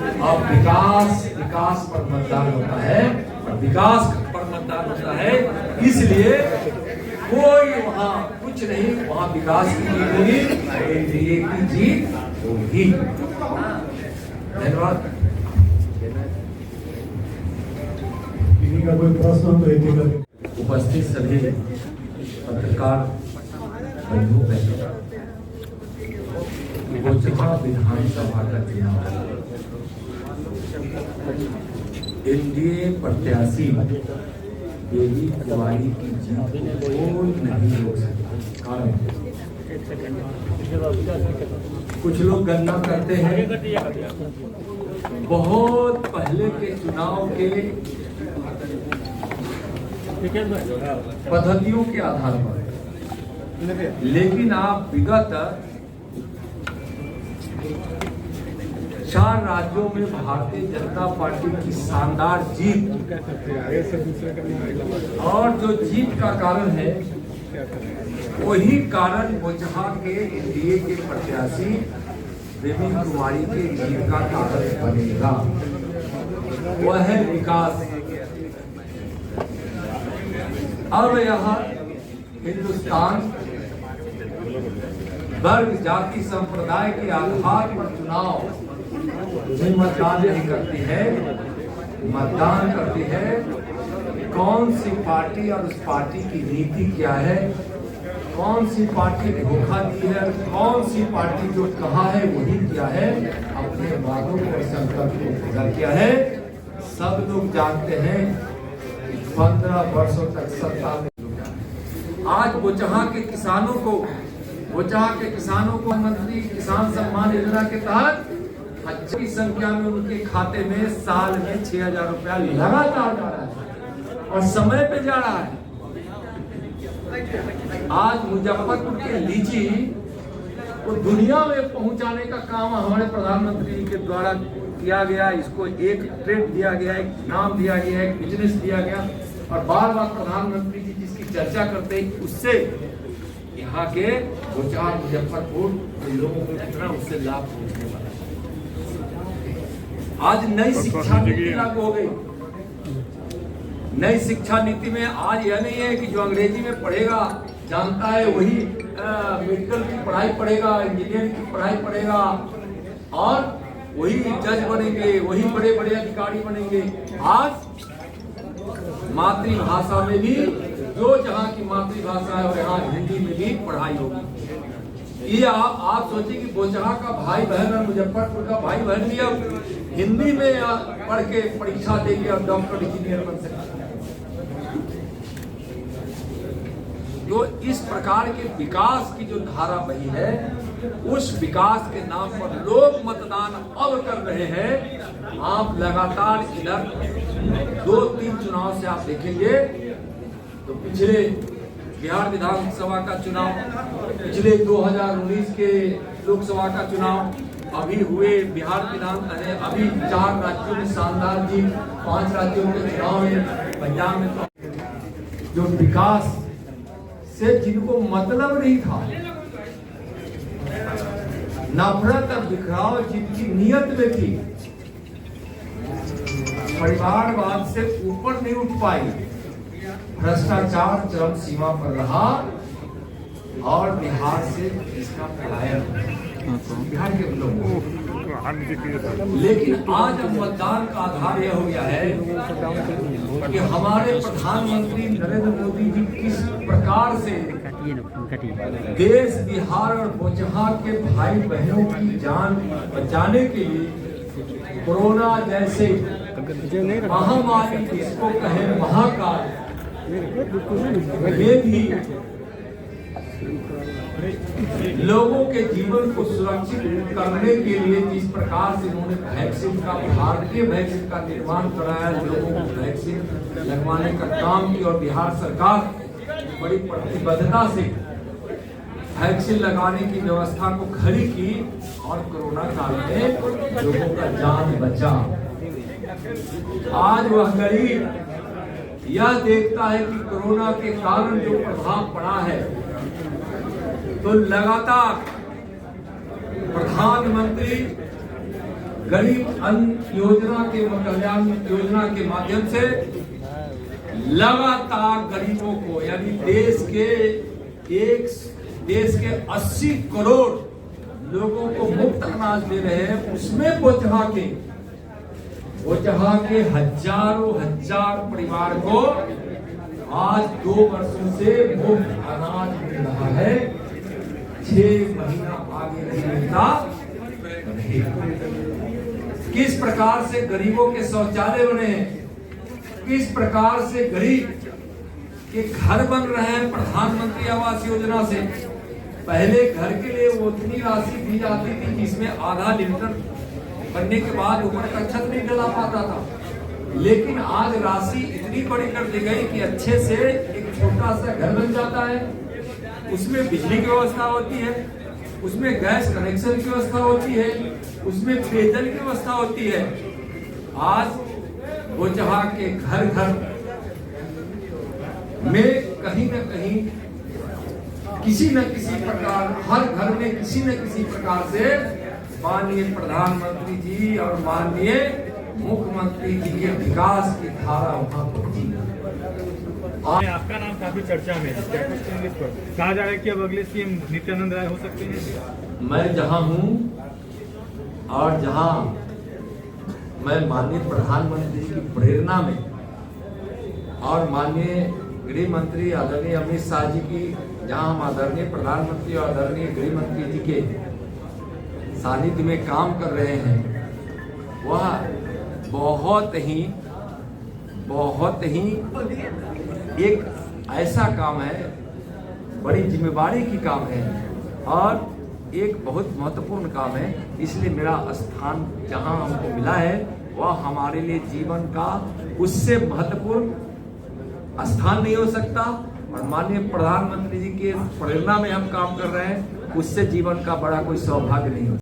अब विकास पर मतदान होता है और विकास पर मतदान होता है, इसलिए कोई वहाँ कुछ नहीं, वहाँ विकास की जीत होगी, एनडीए की जीत होगी। धन्यवाद। किसी का कोई प्रश्न तो एक उपस्थित सभी पत्रकार बंधु बहनों, बोचहा विधानसभा का चुनाव एनडीए प्रत्याशी बेबी कुमारी की जीत कोई नहीं रोक सकता। कारण कुछ लोग गणना करते हैं बहुत पहले के चुनाव के पद्धतियों के आधार पर, लेकिन आप विगत 4 राज्यों में भारतीय जनता पार्टी की शानदार जीत, और जो जीत का कारण है वही कारण बोचहा के एनडीए के प्रत्याशी बेबी कुमारी के जीत का कारण बनेगा। वह है विकास। अब यह हिंदुस्तान वर्ग जाति संप्रदाय के आधार पर चुनाव में मतदान नहीं करती है, मतदान करती है कौन सी पार्टी और उस पार्टी की नीति क्या है, कौन सी पार्टी धोखा दी है, कौन सी पार्टी जो कहा है वही किया है, अपने वादों और संकल्प को पूरा किया है। सब लोग जानते हैं 15 वर्षों तक सत्ता में आज बोचहा के किसानों को प्रधानमंत्री किसान सम्मान योजना के तहत हजारों की संख्या में उनके खाते में साल में 6,000 रुपया लगातार जा रहा है और समय पे जा रहा है। आज मुजफ्फरपुर के लीची को दुनिया में पहुंचाने का काम हमारे प्रधानमंत्री के द्वारा किया गया। इसको एक ट्रेड दिया गया, एक नाम दिया गया, एक बिजनेस दिया गया, और बार बार प्रधानमंत्री जी जिसकी चर्चा करते हैं उससे यहाँ के बोचहा मुजफ्फरपुर के लोगों को कितना उससे लाभ पहुंचने वाला। आज नई शिक्षा नीति लागू हो गई। नई शिक्षा नीति में आज यह नहीं है कि जो अंग्रेजी में पढ़ेगा जानता है वही मेडिकल की पढ़ाई पढ़ेगा, इंजीनियरिंग की पढ़ाई पढ़ेगा और वही जज बनेंगे, वही बड़े बड़े अधिकारी बनेंगे। आज मातृभाषा में भी जो जहाँ की मातृभाषा है वहाँ हिंदी में भी पढ़ाई होगी। ये आप सोचिए कि बोचहा का भाई बहन और मुजफ्फरपुर का भाई बहन भी अब हिंदी में पढ़ के परीक्षा देंगे और डॉक्टर इंजीनियर बन सकते हैं। जो इस प्रकार के विकास की जो धारा बही है, उस विकास के नाम पर लोग मतदान अब कर रहे हैं। आप लगातार इधर 2-3 चुनाव से आप देखेंगे तो पिछले बिहार विधानसभा का चुनाव, पिछले 2019 के लोकसभा का चुनाव, अभी हुए बिहार अभी 4 राज्यों में शानदार जीत, 5 राज्यों के चुनाव में, पंजाब में तो जो विकास से जिनको मतलब नहीं था, नफरत और बिखराव जिनकी नियत में थी, परिवारवाद से ऊपर नहीं उठ पाई, भ्रष्टाचार चरम सीमा पर रहा और बिहार से इसका पलायन बिहार के लोगों। लेकिन आज अब मतदान का आधार यह हो गया है कि हमारे प्रधानमंत्री नरेंद्र मोदी जी किस प्रकार से देश, बिहार और बोचहा के भाई बहनों की जान बचाने के लिए कोरोना जैसे महामारी, जिसको कहे महाकाल, ये भी लोगों के जीवन को सुरक्षित करने के लिए जिस प्रकार से उन्होंने वैक्सीन का, भारतीय वैक्सीन का निर्माण कराया, लोगों को वैक्सीन लगवाने का काम किया और बिहार सरकार बड़ी प्रतिबद्धता से वैक्सीन लगाने की व्यवस्था को खड़ी की और कोरोना काल में लोगों का जान बचा। आज वह गरीब यह देखता है कि कोरोना के कारण जो प्रभाव पड़ा है, तो लगातार प्रधानमंत्री गरीब अन्न योजना के कल्याण योजना के माध्यम से लगातार गरीबों को, यानी देश के 80 करोड़ लोगों को मुफ्त अनाज दे रहे हैं। उसमें बोचहा के हजारों हजार परिवार को आज 2 वर्षों से मुफ्त अनाज मिल रहा है। 6 महीना आगे नहीं मिलता। किस प्रकार से गरीबों के शौचालय बने हैं, किस प्रकार से गरीब के घर बन रहे हैं प्रधानमंत्री आवास योजना से। पहले घर के लिए उतनी राशि दी जाती थी जिसमें आधा लीटर बनने के बाद ऊपर का छत नहीं डला पाता था, लेकिन आज राशि इतनी बड़ी कर दी गई कि अच्छे से एक छोटा सा घर बन जाता है। उसमें बिजली की व्यवस्था होती है, उसमें गैस कनेक्शन की व्यवस्था होती है, उसमें पेयजल की व्यवस्था होती है। आज बोचहा के घर घर में कहीं न कहीं किसी न किसी प्रकार, हर घर में किसी न किसी प्रकार से माननीय प्रधानमंत्री जी और माननीय मुख्यमंत्री जी के विकास की धारा वहां पहुंची। आपका नाम काफी चर्चा में है, कहा जा रहा है कि अब अगले सीएम नित्यानंद राय हो सकते हैं। मैं जहां हूं और जहां मैं माननीय प्रधानमंत्री की प्रेरणा में और माननीय गृह मंत्री आदरणीय अमित शाह जी की, जहां हम आदरणीय प्रधानमंत्री और आदरणीय गृह मंत्री जी के सानिध्य में काम कर रहे हैं, वह बहुत ही एक ऐसा काम है, बड़ी जिम्मेवारी की काम है और एक बहुत महत्वपूर्ण काम है। इसलिए मेरा स्थान जहां हमको मिला है वह हमारे लिए जीवन का उससे महत्वपूर्ण स्थान नहीं हो सकता। और माननीय प्रधानमंत्री जी के प्रेरणा में हम काम कर रहे हैं, उससे जीवन का बड़ा कोई सौभाग्य नहीं हो।